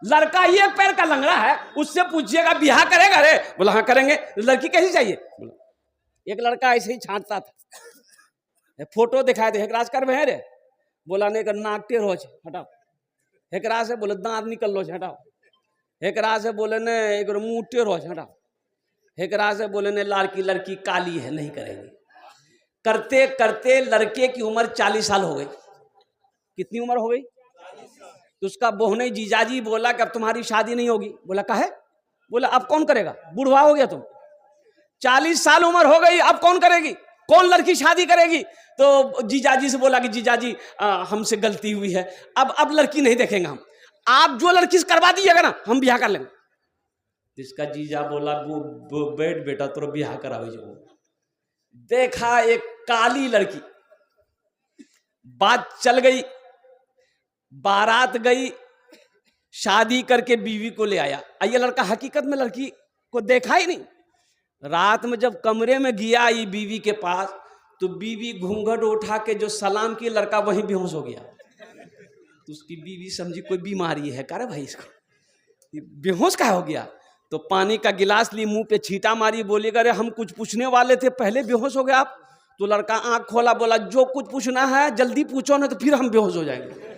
लड़का ये पैर का लंगड़ा है, उससे पूछिएगा ब्याह करेगा रे? बोला हाँ करेंगे। लड़की कैसी चाहिए? बोला एक लड़का ऐसे ही छांटता था, फोटो दिखाए थे, राज कर में है रे? बोला नहीं कर नाक टेढ़ हो हटाओ। एकरा से बोले दांत निकल लो हटाओ। एकरा से बोले ने एक मुंह टेढ़ हो हटाओ। एकरा से बोले ने लड़की लड़की काली है नहीं करेंगे। करते करते लड़के की उम्र 40 साल हो गई। कितनी उम्र हो गई? तो उसका बोहने जीजाजी बोला कि अब तुम्हारी शादी नहीं होगी। बोला काहे? बोला अब कौन करेगा, बूढ़वा हो गया तुम, 40 साल उम्र हो गई, अब कौन करेगी, कौन लड़की शादी करेगी? तो जीजाजी से बोला कि जीजाजी हमसे गलती हुई है, अब लड़की नहीं देखेंगे हम, आप जो लड़की से करवा दीजिएगा ना हम ब्याह कर लेंगे। इसका जीजा बोला बैठ बेटा तो ब्याह कराओ। जो देखा एक काली लड़की, बात चल गई, बारात गई, शादी करके बीवी को ले आया। ये लड़का हकीकत में लड़की को देखा ही नहीं। रात में जब कमरे में गया ये बीवी के पास, तो बीवी घूंघट उठा के जो सलाम की, लड़का वहीं बेहोश हो गया। तो उसकी बीवी समझी कोई बीमारी है, करे भाई इसको बेहोश का हो गया। तो पानी का गिलास ली, मुंह पे छींटा मारी, बोली अरे हम कुछ पूछने वाले थे, पहले बेहोश हो गए आप। तो लड़का आंख खोला, बोला जो कुछ पूछना है जल्दी पूछो ना तो फिर हम बेहोश हो जाएंगे।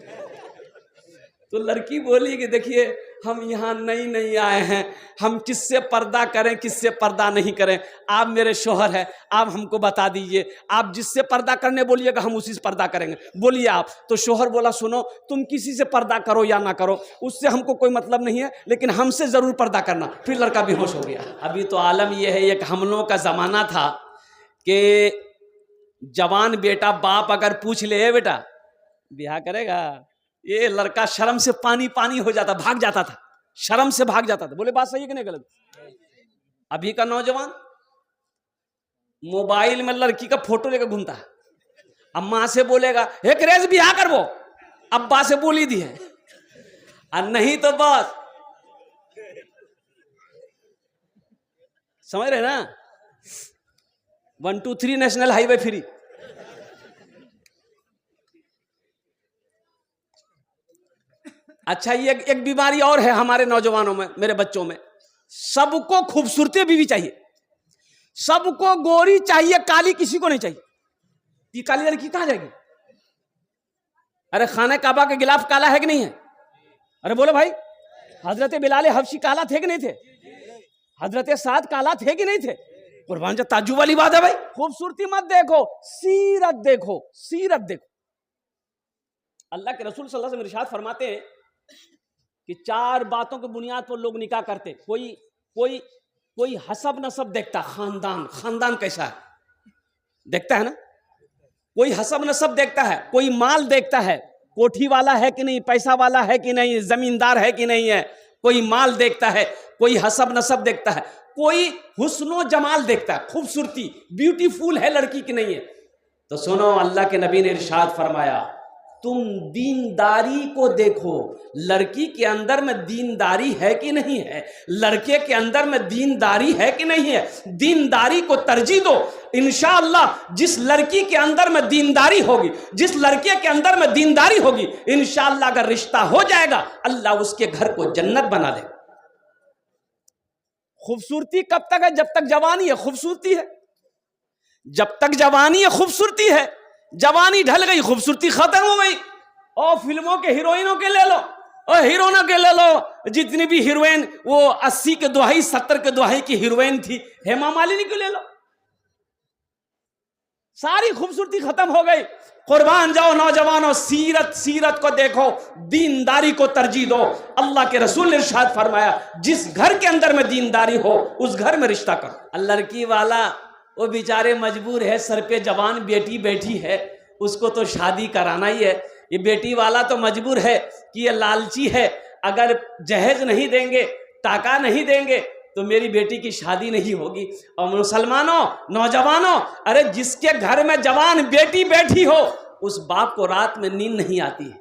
तो लड़की बोली कि देखिए हम यहाँ नहीं आए हैं, हम किससे पर्दा करें किससे पर्दा नहीं करें, आप मेरे शोहर हैं, आप हमको बता दीजिए, आप जिससे पर्दा करने बोलिएगा हम उसी से पर्दा करेंगे, बोलिए आप। तो शोहर बोला सुनो तुम किसी से पर्दा करो या ना करो उससे हमको कोई मतलब नहीं है, लेकिन हमसे जरूर पर्दा करना। फिर लड़का बेहोश हो गया। अभी तो आलम यह है, एक हम लोगों का जमाना था कि जवान बेटा बाप अगर पूछ ले बेटा ब्याह करेगा, ये लड़का शर्म से पानी पानी हो जाता, भाग जाता था, शर्म से भाग जाता था। बोले बात सही है कि नहीं गलत? अभी का नौजवान मोबाइल में लड़की का फोटो लेकर घूमता है, अम्मा से बोलेगा हे क्रेज ब्याह कर, वो अब्बा से बोली दी है, और नहीं तो बस समझ रहे ना, 1 2 3 नेशनल हाईवे फ्री। अच्छा ये एक बीमारी और है हमारे नौजवानों में, मेरे बच्चों में, सबको खूबसूरती बीवी चाहिए, सबको गोरी चाहिए, काली किसी को नहीं चाहिए। ये काली लड़की कहां जाएगी? अरे खाने काबा के गिलाफ काला है कि नहीं है? अरे बोलो भाई, हजरत बिलाल हबशी काला थे कि नहीं थे? हजरत साद काला थे कि नहीं थे? कुर्बान जो ताज्जुब वाली बात है भाई। खूबसूरती मत देखो, सीरत देखो, सीरत देखो। अल्लाह के रसूल सल्लल्लाहु अलैहि वसल्लम इरशाद फरमाते हैं कि 4 बातों की बुनियाद पर लोग निकाह करते। कोई हसब नसब देखता, खानदान कैसा है देखता है ना, कोई हसब नसब देखता है, कोई माल देखता है, कोठी वाला है कि नहीं, पैसा वाला है कि नहीं, जमींदार है कि नहीं है, कोई माल देखता है, कोई हसब नसब देखता है, कोई हुस्नो जमाल देखता है, खूबसूरती ब्यूटीफुल है लड़की की नहीं है। तो सुनो अल्लाह के नबी ने इरशाद फरमाया तुम दीनदारी को देखो, लड़की के अंदर में दीनदारी है कि नहीं है, लड़के के अंदर में दीनदारी है कि नहीं है, दीनदारी को तरजीह दो। इंशाअल्लाह जिस लड़की के अंदर में दीनदारी होगी, जिस लड़के के अंदर में दीनदारी होगी, इंशाअल्लाह अगर रिश्ता हो जाएगा अल्लाह उसके घर को जन्नत बना दे। खूबसूरती कब तक है? जब तक जवानी है खूबसूरती है, जब तक जवानी है खूबसूरती है, जवानी ढल गई खूबसूरती खत्म हो गई। और फिल्मों के हीरोइनों के ले लो और हीरोइनों के ले लो, जितनी भी हीरोइन वो 80 के दुहाई 70 के दुहाई की हीरोइन थी, हेमा मालिनी को ले लो, सारी खूबसूरती खत्म हो गई। कुर्बान जाओ नौजवानों, सीरत को देखो, दीनदारी को तरजीह दो। अल्लाह के रसूल ने इरशाद फरमाया जिस घर के अंदर में दीनदारी हो उस घर में रिश्ता करो। लड़की वाला वो बेचारे मजबूर है, सर पे जवान बेटी बैठी है, उसको तो शादी कराना ही है। ये बेटी वाला तो मजबूर है कि ये लालची है, अगर जहेज नहीं देंगे, टाका नहीं देंगे तो मेरी बेटी की शादी नहीं होगी। और मुसलमानों, नौजवानों, अरे जिसके घर में जवान बेटी बैठी हो उस बाप को रात में नींद नहीं आती है,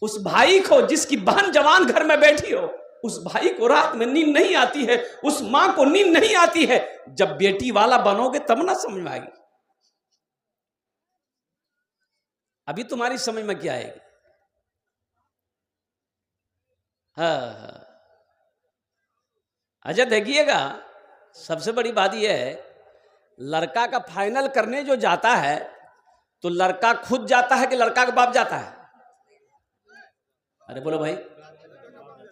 उस भाई को, जिसकी बहन जवान घर में बैठी हो, उस भाई को रात में नींद नहीं आती है, उस मां को नींद नहीं आती है। जब बेटी वाला बनोगे तब ना समझ में आएगी। अभी तुम्हारी समझ में क्या आएगी? हाँ हाँ। अच्छा देखिएगा, सबसे बड़ी बात यह है, लड़का का फाइनल करने जो जाता है तो लड़का खुद जाता है कि लड़का का बाप जाता है? अरे बोलो भाई,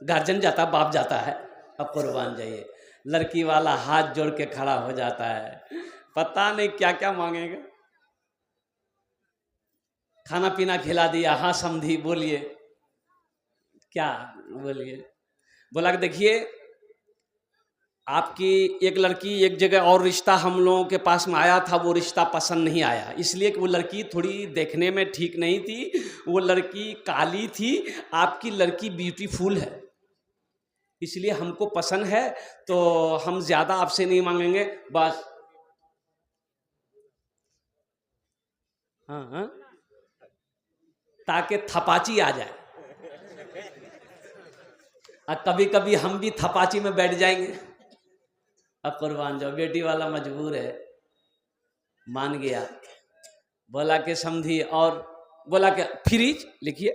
गार्जियन जाता है, बाप जाता है। अब कुर्बान जाइए, लड़की वाला हाथ जोड़ के खड़ा हो जाता है, पता नहीं क्या क्या मांगेगा। खाना पीना खिला दिया, हाँ समधी बोलिए क्या बोलिए। बोला कि देखिए, आपकी एक लड़की एक जगह और रिश्ता हम लोगों के पास में आया था, वो रिश्ता पसंद नहीं आया, इसलिए कि वो लड़की थोड़ी देखने में ठीक नहीं थी, वो लड़की काली थी, आपकी लड़की ब्यूटीफुल है, इसलिए हमको पसंद है, तो हम ज़्यादा आपसे नहीं मांगेंगे बस। हाँ हाँ, ताकि थपाची आ जाए। और कभी कभी हम भी थपाची में बैठ जाएंगे। अब कुर्बान जाओ, बेटी वाला मजबूर है, मान गया। बोला कि समझी, और बोला कि फ्रिज लिखिए,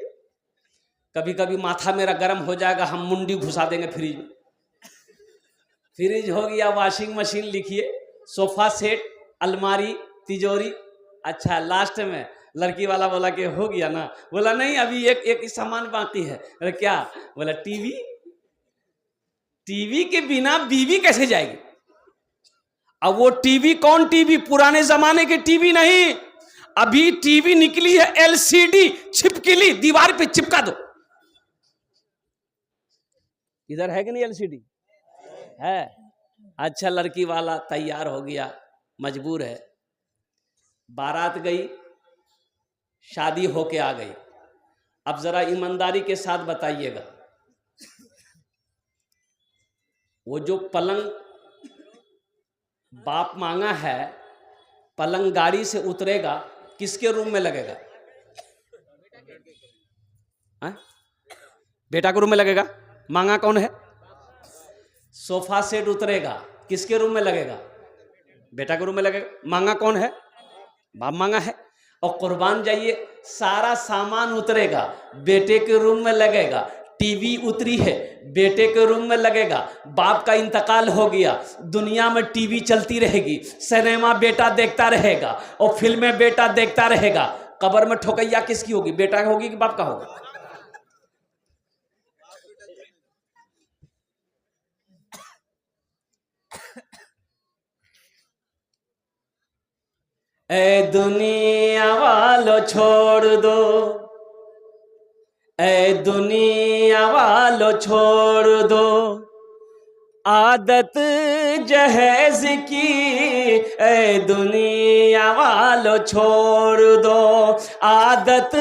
कभी कभी माथा मेरा गर्म हो जाएगा, हम मुंडी घुसा देंगे फ्रिज में। फ्रिज हो गया, वॉशिंग मशीन लिखिए, सोफा सेट, अलमारी, तिजोरी। अच्छा, लास्ट में लड़की वाला बोला कि हो गया ना? बोला नहीं, अभी एक सामान बाकी है। अरे क्या? बोला टीवी। टीवी के बिना बीवी कैसे जाएगी? अब वो टीवी कौन टीवी? पुराने जमाने के टीवी नहीं, अभी टीवी निकली है एलसीडी, छिपकली, दीवार पे चिपका दो। इधर है कि नहीं एलसीडी? है। अच्छा, लड़की वाला तैयार हो गया, मजबूर है, बारात गई, शादी होके आ गई। अब जरा ईमानदारी के साथ बताइएगा, वो जो पलंग बाप मांगा है, पलंग गाड़ी से उतरेगा, किसके रूम में लगेगा? बेटा के रूम में लगेगा। मांगा कौन है? सोफा सेट उतरेगा, किसके रूम में लगेगा? बेटा के रूम में लगेगा। मांगा कौन है? बाप मांगा है। और कुर्बान जाइए, सारा सामान उतरेगा, बेटे के रूम में लगेगा। टीवी उतरी है, बेटे के रूम में लगेगा। बाप का इंतकाल हो गया, दुनिया में टीवी चलती रहेगी, सिनेमा बेटा देखता रहेगा और फिल्में बेटा देखता रहेगा। कब्र में ठोकैया किसकी होगी? बेटा की होगी कि बाप का होगा? ए दुनिया वालों छोड़ दो, ए दुनिया वालों छोड़ दो, आदत जहेज की, ए दुनिया वालों छोड़ दो, आदत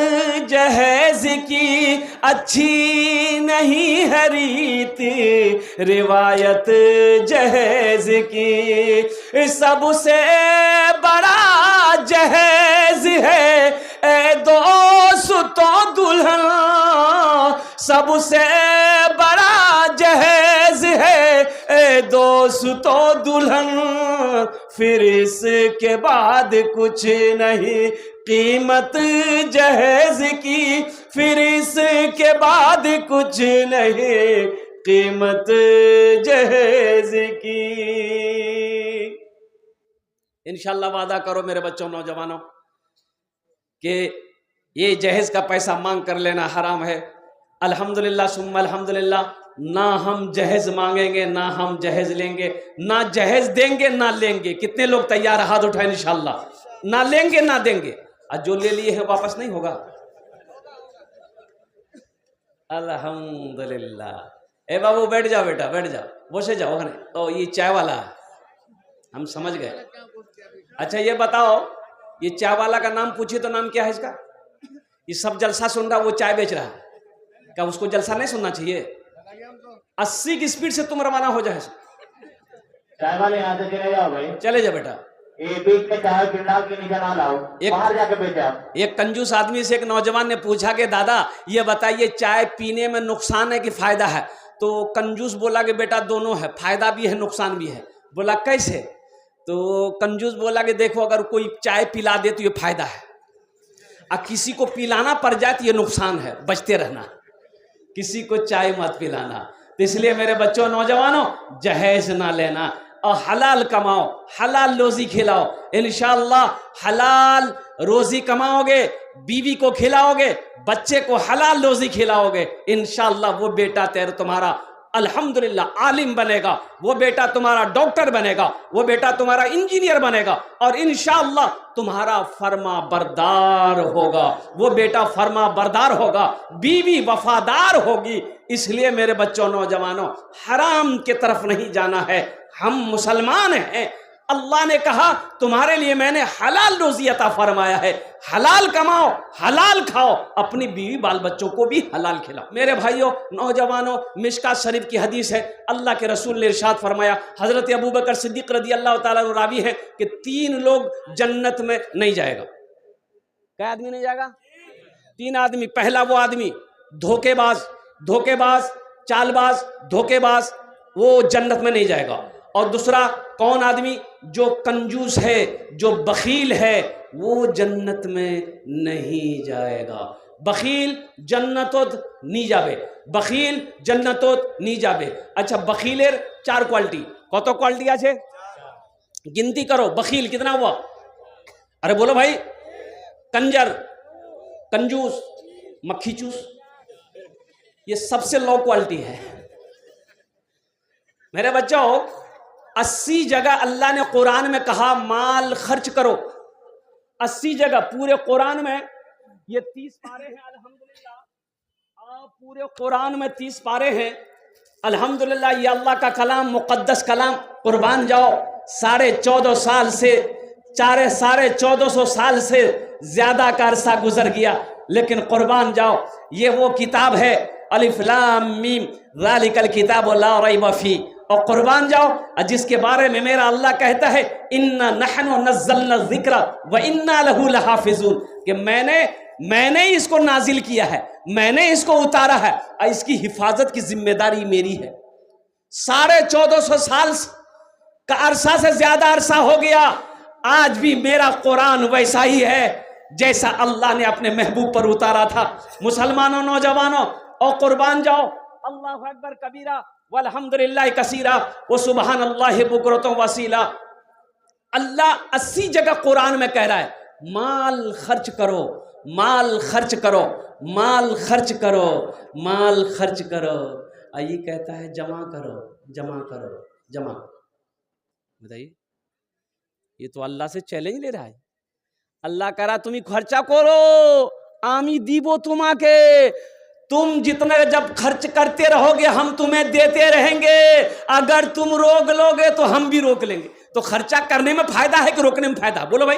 जहेज की, अच्छी नहीं है रीत रिवायत जहेज की। सबसे बड़ा जहेज है ए दोस्तों दुल्हन, सबसे बड़ा जहेज है ए दोस्तों दुल्हन, फिर इसके बाद कुछ नहीं कीमत जहेज की, फिर इसके बाद कुछ नहीं कीमत जहेज की। इंशाल्लाह वादा करो मेरे बच्चों, नौजवानों, कि ये जहेज का पैसा मांग कर लेना हराम है। अल्हम्दुलिल्लाह सुम्मा अल्हम्दुलिल्लाह, ना हम जहेज मांगेंगे, ना हम जहेज लेंगे, ना जहेज देंगे ना लेंगे। कितने लोग तैयार? हाथ उठाए इंशाल्लाह। ना लेंगे ना देंगे, और जो ले लिए है वापस नहीं होगा। अल्हम्दुलिल्लाह। ए बाबू बैठ जाओ, बेटा बैठ जाओ, बसे जाओ। तो ये चाय वाला है, हम समझ गए। अच्छा ये बताओ, ये चाय वाला का नाम पूछिए तो नाम क्या है इसका? ये सब जलसा सुन रहा, वो चाय बेच रहा है, क्या उसको जलसा नहीं सुनना चाहिए? 80 की स्पीड से तुम रवाना हो जाए। चाय वाले यहाँ से चले जाओ भाई, चले जा बेटा। बीच में चाय गिरना के नीचे ना लाओ, बाहर जाके बेचा। एक कंजूस आदमी से एक नौजवान ने पूछा कि दादा ये बताइए, चाय पीने में नुकसान है कि फायदा है? तो कंजूस बोला कि बेटा दोनों है, फायदा भी है नुकसान भी है। बोला कैसे? तो कंजूस बोला कि देखो, अगर कोई चाय पिला दे तो ये फायदा है, और किसी को पिलाना पड़ जाए तो ये नुकसान है, बचते रहना। किसी को चाय मत पिलाना। तो इसलिए मेरे बच्चों, नौजवानों, जहेज ना लेना और हलाल कमाओ, हलाल रोजी खिलाओ। इंशाअल्लाह हलाल रोजी कमाओगे, बीवी को खिलाओगे, बच्चे को हलाल रोजी खिलाओगे, इंशाअल्लाह वो बेटा तुम्हारा अल्हम्दुलिल्लाह आलिम बनेगा, वो बेटा तुम्हारा डॉक्टर बनेगा, वो बेटा तुम्हारा इंजीनियर बनेगा और इंशाअल्लाह तुम्हारा फर्मा बरदार होगा, वो बेटा फर्मा बरदार होगा, बीवी वफादार होगी। इसलिए मेरे बच्चों, नौजवानों, हराम की तरफ नहीं जाना है। हम मुसलमान हैं, अल्लाह ने कहा तुम्हारे लिए मैंने हलाल रोजी अता फरमाया है, हलाल कमाओ, हलाल खाओ, अपनी बीवी बाल बच्चों को भी हलाल खिलाओ। मेरे भाइयों, नौजवानों, मिशकात शरीफ की हदीस है, अल्लाह के रसूल ने इरशाद फरमाया, हजरत अबू बकर सिद्दीक रदी अल्लाह ताला अन्हु रावी है कि 3 लोग जन्नत में नहीं जाएगा। क्या आदमी नहीं जाएगा? 3 आदमी। पहला वो आदमी धोखेबाज, चालबाज, धोखेबाज, वो जन्नत में नहीं जाएगा। और दूसरा कौन आदमी? जो कंजूस है, जो बखील है, वो जन्नत में नहीं जाएगा। बखील जन्नतोत नहीं जाबे, बखील जन्नतोत नहीं जाबे। अच्छा, बखीलेर 4 क्वालिटी। कत क्वालिटी आछे? गिनती करो। बखील कितना हुआ? अरे बोलो भाई। कंजर, कंजूस, मक्खीचूस, ये सबसे लो क्वालिटी है। मेरे बच्चों, 80 जगह अल्लाह ने कुरान में कहा माल खर्च करो। 80 जगह पूरे कुरान में। ये 30 पारे हैं अल्हम्दुलिल्लाह। पूरे कुरान में 30 पारे हैं अल्हम्दुलिल्लाह। ये अल्लाह का कलाम, मुकद्दस कलाम। कुर्बान जाओ, 14.5 साल से 1450 साल से ज्यादा का अरसा गुजर गया, लेकिन कुर्बान जाओ, ये वो किताब है, अलिफ लाम मीम ज़ालिकल किताबु ला रैब फी। और कुर्बान जाओ, जिसके बारे में मेरा अल्लाह कहता है, इन्ना नहनु नज़्ज़लना ज़िक्रा व इन्ना लहू लहाफ़िज़ून, कि मैंने इसको नाजिल किया है, मैंने इसको उतारा है और इसकी हिफाजत की जिम्मेदारी मेरी है। 1450 साल का अरसा से ज्यादा अरसा हो गया, आज भी मेरा कुरान वैसा ही है जैसा अल्लाह ने अपने महबूब पर उतारा था। मुसलमानों, नौजवानों, और कुर्बान जाओ, अल्लाहु अकबर कबीरा वल्हम्दुलिल्लाह कसीरा व सुबहानल्लाहि बुकरतुम वसीला। अल्लाह 80 जगह कुरान में कह रहा है, माल खर्च करो, माल खर्च करो, माल खर्च करो, माल खर्च करो। ये कहता है जमा करो, जमा करो, जमा। बताइए, ये तो अल्लाह से चैलेंज ले रहा है। अल्लाह कह रहा तुम्हें खर्चा करो, आमी दीबो तुम्हाके, तुम जितने जब खर्च करते रहोगे हम तुम्हें देते रहेंगे, अगर तुम रोक लोगे तो हम भी रोक लेंगे। तो खर्चा करने में फायदा है कि रोकने में फायदा? बोलो भाई,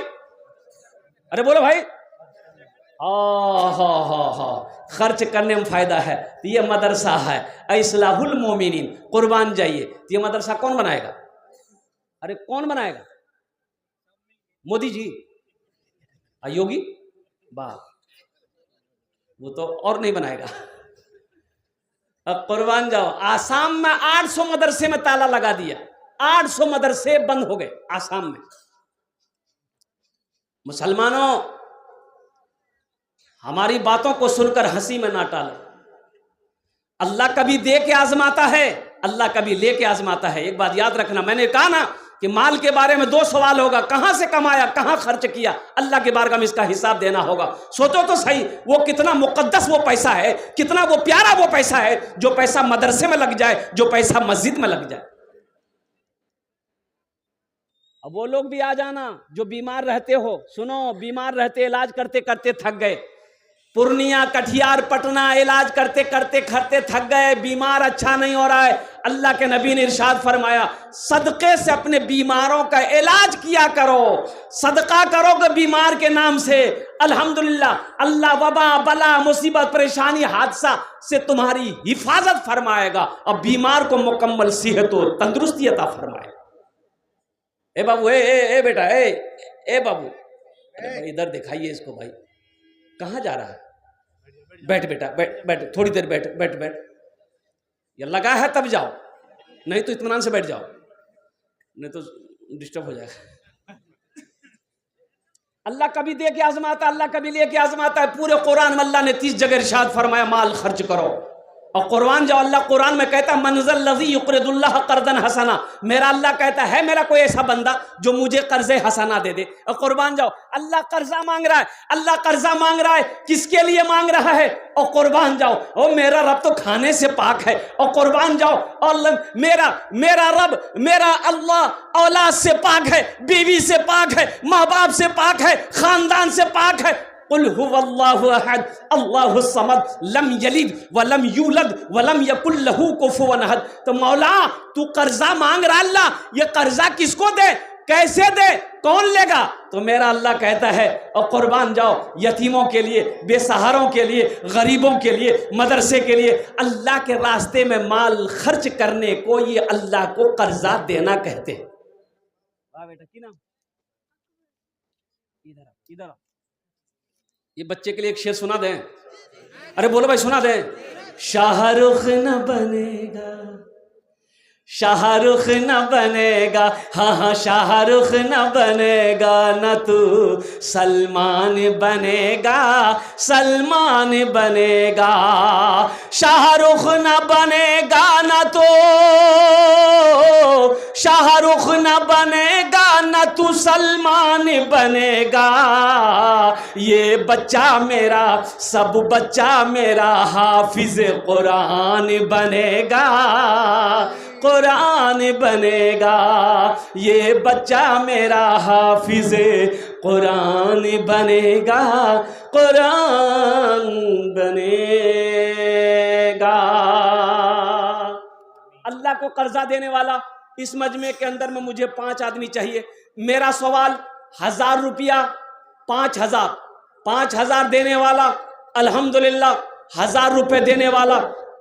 अरे बोलो भाई। हाँ, खर्च करने में फायदा है। तो ये मदरसा है इस्लाहुल मोमिनीन, कुर्बान जाइए। तो ये मदरसा कौन बनाएगा? अरे कौन बनाएगा? मोदी जी, योगी वाह, वो तो और नहीं बनाएगा। अब कुर्बान जाओ, आसाम में 800 मदरसे में ताला लगा दिया, 800 मदरसे बंद हो गए आसाम में। मुसलमानों, हमारी बातों को सुनकर हंसी में ना टालो। अल्लाह कभी दे के आजमाता है, अल्लाह कभी ले के आजमाता है। एक बात याद रखना, मैंने कहा ना कि माल के बारे में 2 सवाल होगा, कहां से कमाया, कहां खर्च किया। अल्लाह के बारगाह में इसका हिसाब देना होगा। सोचो तो सही, वो कितना मुकद्दस वो पैसा है, कितना वो प्यारा वो पैसा है, जो पैसा मदरसे में लग जाए, जो पैसा मस्जिद में लग जाए। अब वो लोग भी आ जाना जो बीमार रहते हो। सुनो, बीमार रहते, इलाज करते करते थक गए, पूर्णिया, कटिहार, पटना इलाज करते करते थक गए, बीमार अच्छा नहीं हो रहा है। अल्लाह के नबी ने इरशाद फरमाया, सदके से अपने बीमारों का इलाज किया करो, सदका करोगे बीमार के नाम से, अल्हम्दुलिल्लाह अल्लाह वबा, बला, मुसीबत, परेशानी, हादसा से तुम्हारी हिफाजत फरमाएगा और बीमार को मुकम्मल सेहत और तंदुरुस्ती अता फरमाएगा। ए बाबू, ए बेटा, ए बाबू, इधर दिखाइए इसको भाई, कहाँ जा रहा है? बैठ बेटा, बैठ, थोड़ी देर बैठ बैठ बैठ। ये लगा है तब जाओ, नहीं तो इत्मीनान से बैठ जाओ, नहीं तो डिस्टर्ब हो जाएगा। अल्लाह कभी दे के आजमाता, अल्लाह कभी ले के आजमाता है। पूरे कुरान में अल्लाह ने 30 जगह इरशाद फरमाया माल खर्च करो। और कुर्बान जाओ, अल्लाह कुरान में कहता है मनज़ल लज़ी युक़रिदुल्लाह क़र्ज़न हसना, मेरा अल्लाह कहता है मेरा कोई ऐसा बंदा जो मुझे कर्ज़े हसना दे दे। और कुर्बान जाओ, अल्लाह कर्जा मांग रहा है, अल्लाह कर्जा मांग रहा है, किसके लिए मांग रहा है? और कुर्बान जाओ, ओ मेरा रब तो खाने से पाक है। और कुर्बान जाओ, और मेरा रब, मेरा अल्लाह औलाद से पाक है, बीवी से पाक है, माँ बाप से पाक है, खानदान से पाक है। कुल हुवल्लाहु अहद अल्लाहु समद लम यलिद वलम यूलद वलम यकुल लहू कुफुवन अहद। तो मौला तू कर्जा मांग रहा, अल्लाह ये कर्जा किसको दे, कैसे दे, कौन लेगा? तो मेरा अल्लाह कहता है, और कुर्बान जाओ, यतीमों के लिए, बेसहारों के लिए, गरीबों के लिए, मदरसे के लिए, अल्लाह के रास्ते में माल खर्च करने को ये अल्लाह को कर्जा देना कहते हैं। वाह बेटा, की नाम? इधर ये बच्चे के लिए एक शेर सुना दें। अरे बोलो भाई, सुना दें। शाहरुख न बनेगा, शाहरुख न बनेगा, हाँ हाँ शाहरुख न बनेगा, न तू सलमान बनेगा, सलमान बनेगा। शाहरुख न बनेगा, न तो शाहरुख न बनेगा, न तू सलमान बनेगा। ये बच्चा मेरा, सब बच्चा मेरा हाफिज कुरान बनेगा, कुरान बनेगा। ये बच्चा मेरा हाफिज कुरान बनेगा, कुरान बनेगा। अल्लाह को कर्जा देने वाला इस मजमे के अंदर में मुझे 5 आदमी चाहिए। मेरा सवाल, 1000 रुपया, 5000 देने वाला, अल्हम्दुलिल्लाह 1000 रुपये देने वाला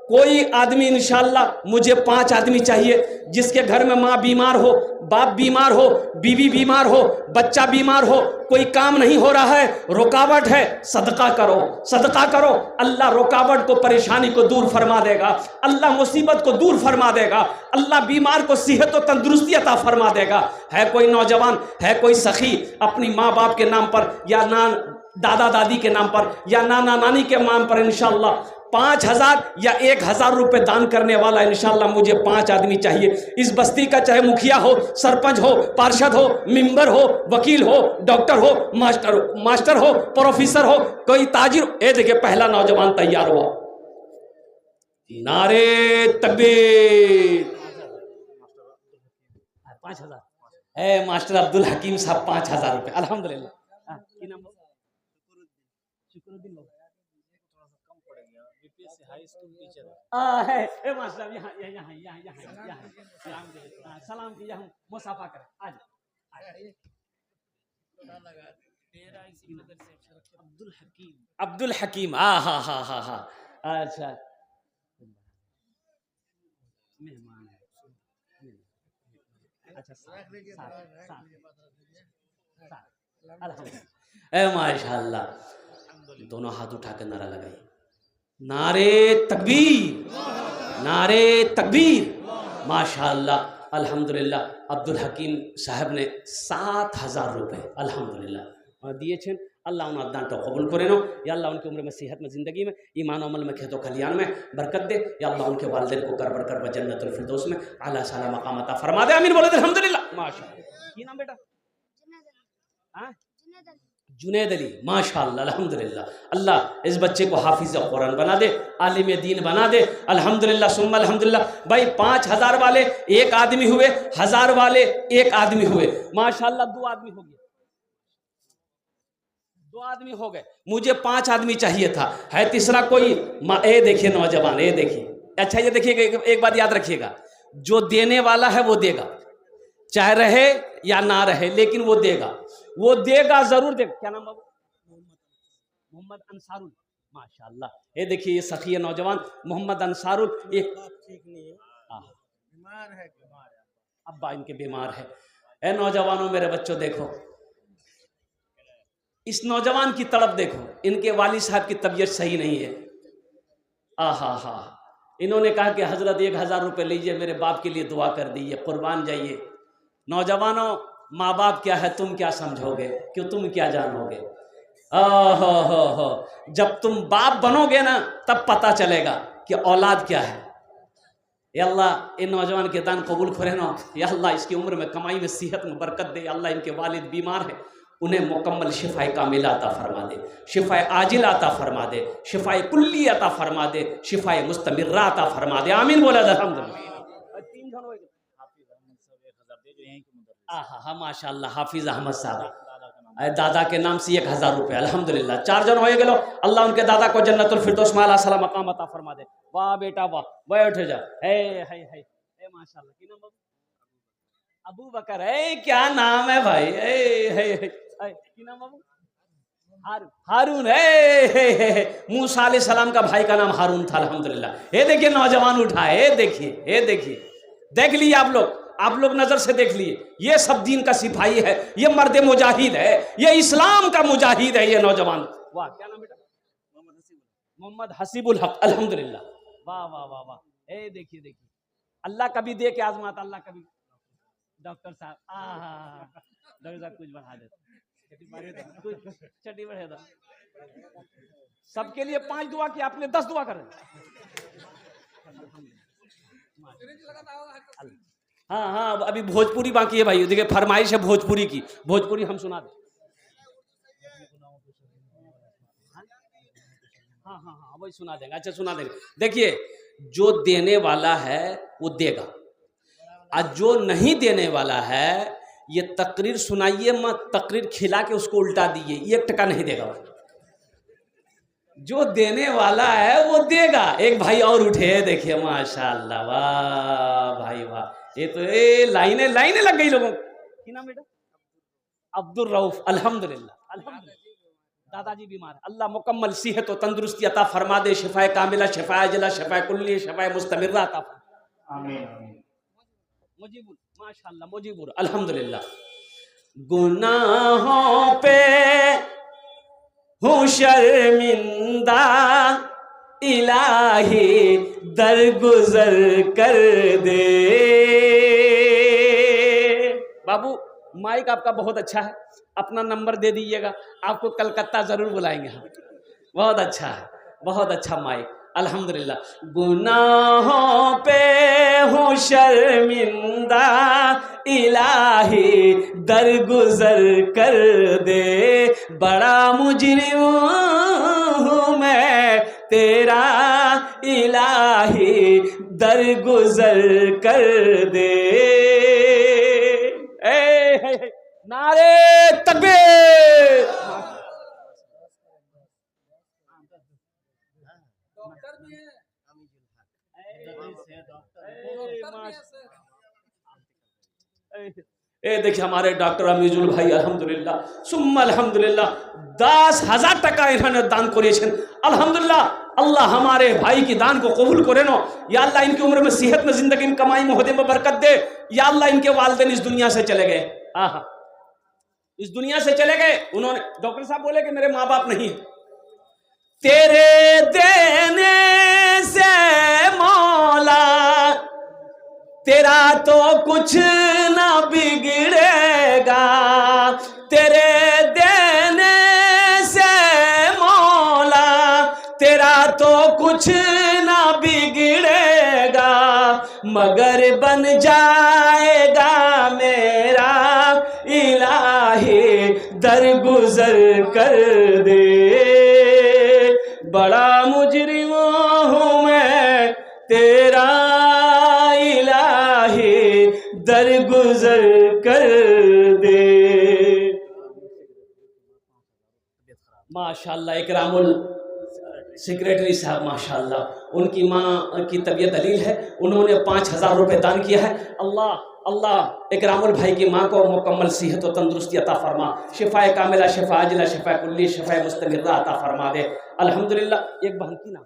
कोई आदमी इंशाअल्लाह। मुझे 5 आदमी चाहिए जिसके घर में माँ बीमार हो, बाप बीमार हो, बीवी बीमार हो, बच्चा बीमार हो, कोई काम नहीं हो रहा है, रुकावट है। सदका करो, सदका करो। अल्लाह रुकावट को, परेशानी को दूर फरमा देगा, अल्लाह मुसीबत को दूर फरमा देगा, अल्लाह बीमार को सेहत और तंदुरुस्ती अता फरमा देगा। है कोई नौजवान, है कोई सखी अपनी माँ बाप के नाम पर, या दादा दादी के नाम पर, या नाना नानी के नाम पर इंशाअल्लाह 5000 या 1000 रुपये दान करने वाला, इंशाअल्लाह मुझे 5 आदमी चाहिए। इस बस्ती का चाहे मुखिया हो, सरपंच हो, पार्षद हो, मेंबर हो, वकील हो, डॉक्टर हो, मास्टर हो, प्रोफेसर हो, कोई ताजिर। ये देखिए पहला नौजवान तैयार हुआ। नारे तकबीर। 5000 है मास्टर अब्दुल हकीम साहब, 5000 रुपये अल्हम्दुलिल्लाह। शुक्रुद्दीन है मास्टर, यहाँ सलाम किया हूँ, मुसाफा करें। आज अब्दुल हकीम, हा हा हा हा। अच्छा मेहमान है, अच्छा माशाअल्लाह। दोनों हाथ उठाकर नारा लगाइए, नारे तकबीर, नारे तकबीर। माशाअल्लाह अल्हम्दुलिल्लाह। अब्दुल हकीम साहब ने 7000 रुपये अल्हम्दुलिल्लाह दिए छेन। अल्लाह उन अदान तो कबूल करे नो। या अल्लाह उनकी उम्र में, सेहत में, ज़िंदगी में, ईमान अमल में, खेतों खलियान में बरकत दे। या अल्लाह उनके वालिदैन को कर बरकर जन्नतुल फिरदौस में आला साला मकाम अता फरमा दे। आमीन बोले अल्हम्दुलिल्लाह। माशाअल्लाह। की नाम बेटा? जुनैद अली। माशाअल्लाह अल्हम्दुलिल्लाह। अल्लाह इस बच्चे को हाफिज़ कुरान बना दे, आलिम दीन बना दे। अल्हम्दुलिल्लाह सुम्मा अल्हम्दुलिल्लाह। भाई 5000 वाले 1 आदमी हुए, 1000 वाले 1 आदमी हुए। माशाअल्लाह 2 आदमी हो गए, 2 आदमी हो गए। मुझे 5 आदमी चाहिए था। है तीसरा कोई? ए देखिए नौजवान, ये देखिए। अच्छा ये देखिएगा, एक बात याद रखिएगा, जो देने वाला है वो देगा, चाहे रहे या ना रहे, लेकिन वो देगा, वो देगा जरूर देगा। क्या नाम बाबू? मोहम्मद अंसारुल। माशाअल्लाह। ये देखिए ये सखी नौजवान मोहम्मद अंसारुल। एक ठीक नहीं है, बीमार है, अब्बा इनके बीमार है। ए नौजवानों, मेरे बच्चों देखो, इस नौजवान की तड़प देखो। इनके वालिद साहब की तबीयत सही नहीं है। आहा हा। इन्होंने कहा कि हजरत 1000 रुपये लीजिए, मेरे बाप के लिए दुआ कर दीजिए, कुर्बान जाइए। नौजवानों, माँ बाप क्या है तुम क्या समझोगे, क्यों तुम क्या जानोगे? हो जब तुम बाप बनोगे ना तब पता चलेगा कि औलाद क्या है। या अल्लाह इन नौजवान के दान कबूल करे ना। या अल्लाह इसकी उम्र में, कमाई में, सेहत में बरकत दे। अल्लाह इनके वालिद बीमार है, उन्हें मुकम्मल शिफाए कामिला अता फरमा दे, शिफाए आजिला अता फरमा दे, शिफाए कुल्ली अता फरमा दे, शिफाए मुस्तमिर्रा अता फरमा दे। आमीन बोला अल्हम्दुलिल्लाह। हाँ माशाअल्लाह, हाफिज अहमद साहब दादा के नाम से 1000 रुपये। अल्हम्दुलिल्लाह 4 जन हो गए। अल्लाह उनके दादा को जन्नतुल फिरदौस में आला सलाम मकाम अता फरमा दे। वाह बेटा वाह, बैठ जा। हे माशाअल्लाह। की नाम बाबू? अबू बकर। क्या नाम है भाई? की नाम बाबू? हारून। मूसा अलैहि सलाम का भाई का नाम हारून था। अल्हम्दुलिल्लाह। ये देखिए नौजवान उठा है, देखिए देख लिए आप लोग नजर से देख लिए। ये सब दीन का सिपाही है, ये मर्द मुजाहिद है, ये इस्लाम का मुजाहिद है ये नौजवान। वाह, क्या नाम बेटा? मोहम्मद हसीबुल हक। अल्हम्दुलिल्लाह। वाह वाह वाह वाह। देखिए अल्लाह कभी दे के आजमाता, अल्लाह कभी। डॉक्टर साहब डॉक्टर साहब कुछ बढ़ा दे, चटी बढ़े दो। सबके लिए 5 दुआ की, आपने 10 दुआ कर। हाँ अभी भोजपुरी बाकी है भाई। देखिए फरमाइश है भोजपुरी की, भोजपुरी हम सुना दें। हाँ वही सुना देंगे। अच्छा सुना देंगे। देखिए जो देने वाला है वो देगा, और जो नहीं देने वाला है ये तकरीर सुनाइए मत, तकरीर खिला के उसको उल्टा दीजिए, 1 टका नहीं देगा। जो देने वाला है वो देगा। एक भाई और उठे, देखिए माशाअल्लाह, वाह भाई वाह। ये तो लाइनें लग गई लोगों की। नाम बेटा? अब्दुल रऊफ। अल्हम्दुलिल्लाह। दादाजी बीमार, अल्लाह मुकम्मल सेहत और तंदुरुस्ती अता फरमा दे, शिफाए कामिला, शिफाए अजला, शिफाए कुल्ली, शिफाए मुस्तमिर्रा अता फरमा। आमीन। मुजीबुर, माशाअल्लाह मुजीबुर। अल्हम्दुलिल्लाह। गुनाहों पे हूँ शर्मिंदा, इलाही दरगुजर कर दे। बाबू माइक आपका बहुत अच्छा है, अपना नंबर दे दीजिएगा, आपको कलकत्ता जरूर बुलाएंगे हम। बहुत अच्छा माइक। अल्हम्दुलिल्लाह। गुनाहों पे हूँ शर्मिंदा, इलाही दरगुजर कर दे। बड़ा मुजरिम हूँ मैं तेरा, इलाही दरगुजर कर दे। नारे तकबीर। देखिए हमारे डॉक्टर अमीजुल भाई अल्हम्दुलिल्लाह सुम्मा अल्हम्दुलिल्लाह 10,000 टका इन्होंने दान करेছেন। अल्हम्दुलिल्लाह। अल्लाह हमारे भाई की दान को कबूल करे नो। या अल्लाह इनकी उम्र में, सेहत में, जिंदगी में, कमाई में, ओहदे में बरकत दे। या अल्लाह इनके वालिदैन इस दुनिया से चले गए। इस दुनिया से चले गए। उन्होंने, डॉक्टर साहब बोले कि मेरे माँ बाप नहीं है। तेरे देने से मौला तेरा तो कुछ ना बिगड़ेगा, तेरे देने से मौला तेरा तो कुछ ना बिगड़ेगा, मगर बन जाएगा मेरा इलाही दरगुजर कर दे। बड़ा मुजरिम हूँ मैं तेरा, इलाही दरगुजर कर दे। माशाअल्लाह। इकरामुल सेक्रेटरी साहब माशाअल्लाह, उनकी माँ की तबीयत दलील है, उन्होंने 5,000 रुपये दान किया है। अल्लाह इकरामुल भाई की माँ को मुकम्मल सेहत और तंदुरुस्ती अता फरमा, शिफाए कामिला, शिफा अजला, शिफा कुल्ली, शिफा मुस्तमिर्रा अता फरमा दे। अल्हम्दुलिल्लाह। एक बहन की नाम,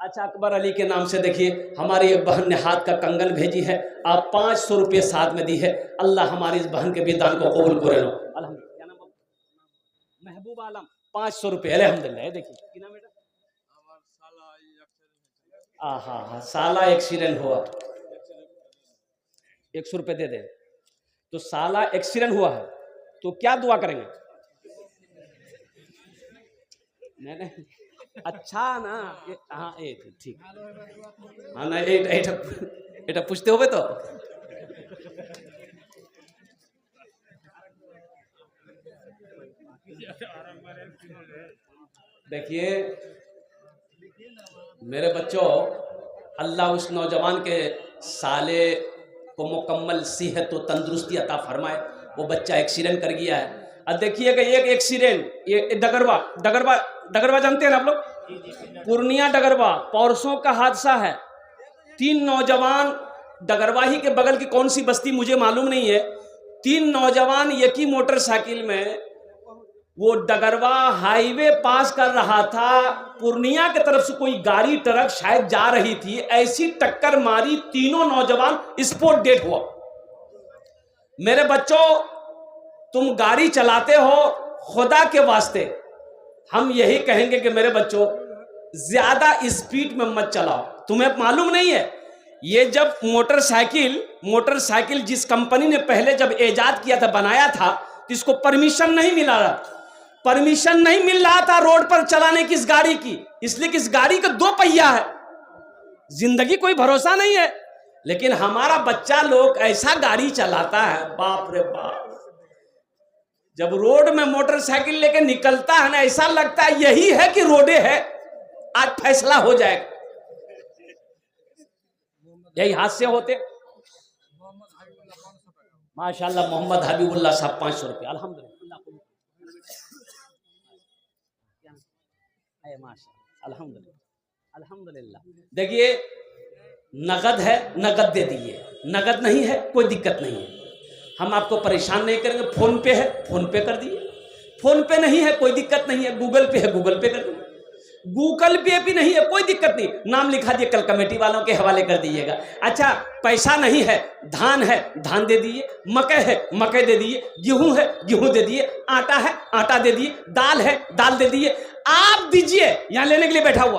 अच्छा अकबर अली के नाम से देखिए हमारी एक बहन ने हाथ का कंगन भेजी है, आप 500 रुपये साथ में दी है। अल्लाह हमारी इस बहन के भी दान को कबूल करे लो। अल्हम्दुलिल्लाह। क्या नाम? महबूब आलम। 500 रुपये। अल्हम्दुलिल्लाह। देखिए क्या नाम बेटा? साला एक्सीडेंट हुआ, 100 रुपये दे दे। तो साला एक्सीडेंट हुआ है तो क्या दुआ करेंगे? नहीं अच्छा ना हाँ ये ठीक हाँ ना এটা पूछते হবে तो देखिए मेरे बच्चों, अल्लाह उस नौजवान के साले को मुकम्मल सेहत और तंदुरुस्ती अता फरमाए। वो बच्चा एक्सीडेंट कर गया है। अब देखिए कि एक एक्सीडेंट, ये डगरवा जानते हैं ना आप लोग, पूर्णिया डगरवा परसों का हादसा है। 3 नौजवान, डगरवा ही के बगल की कौन सी बस्ती मुझे मालूम नहीं है, 3 नौजवान एक ही मोटरसाइकिल में वो डगरवा हाईवे पास कर रहा था, पूर्णिया की तरफ से कोई गाड़ी ट्रक शायद जा रही थी, ऐसी टक्कर मारी, तीनों नौजवान स्पॉट डेड हुआ। मेरे बच्चों, तुम गाड़ी चलाते हो, खुदा के वास्ते हम यही कहेंगे कि मेरे बच्चों ज्यादा स्पीड में मत चलाओ। तुम्हें मालूम नहीं है, ये जब मोटरसाइकिल जिस कंपनी ने पहले जब इजाद किया था, बनाया था, तो इसको परमिशन नहीं मिल रहा था रोड पर चलाने की इस गाड़ी की, इसलिए कि इस गाड़ी का 2 पहिया है, जिंदगी कोई भरोसा नहीं है। लेकिन हमारा बच्चा लोग ऐसा गाड़ी चलाता है, बाप रे बाप, जब रोड में मोटरसाइकिल लेके निकलता है ना, ऐसा लगता है यही है कि रोडे है, आज फैसला हो जाएगा। यही हादसे होते। माशाल्लाह मोहम्मद हबीबुल्लाह साहब 500 रुपये, अल्हम्दुलिल्लाह, अल्हम्दुलिल्लाह। देखिए नगद है, नगद दे दीजिए, नगद नहीं है कोई दिक्कत नहीं है, हम आपको परेशान नहीं करेंगे। फोन पे है, फोन पे कर दीजिए, फोन पे नहीं है कोई दिक्कत नहीं है, गूगल पे है, गूगल पे कर दीजिए, गूगल पे भी नहीं है कोई दिक्कत नहीं, नाम लिखा दिए, कल कमेटी वालों के हवाले कर दीजिएगा। अच्छा पैसा नहीं है, धान है, धान दे दीजिए, मकई है, मकई दे दीजिए, गेहूं है, गेहूं दे दीजिए, आटा है, आटा दे दीजिए, दाल है, दाल दे दीजिए, आप दीजिए, यहां लेने के लिए बैठा हुआ।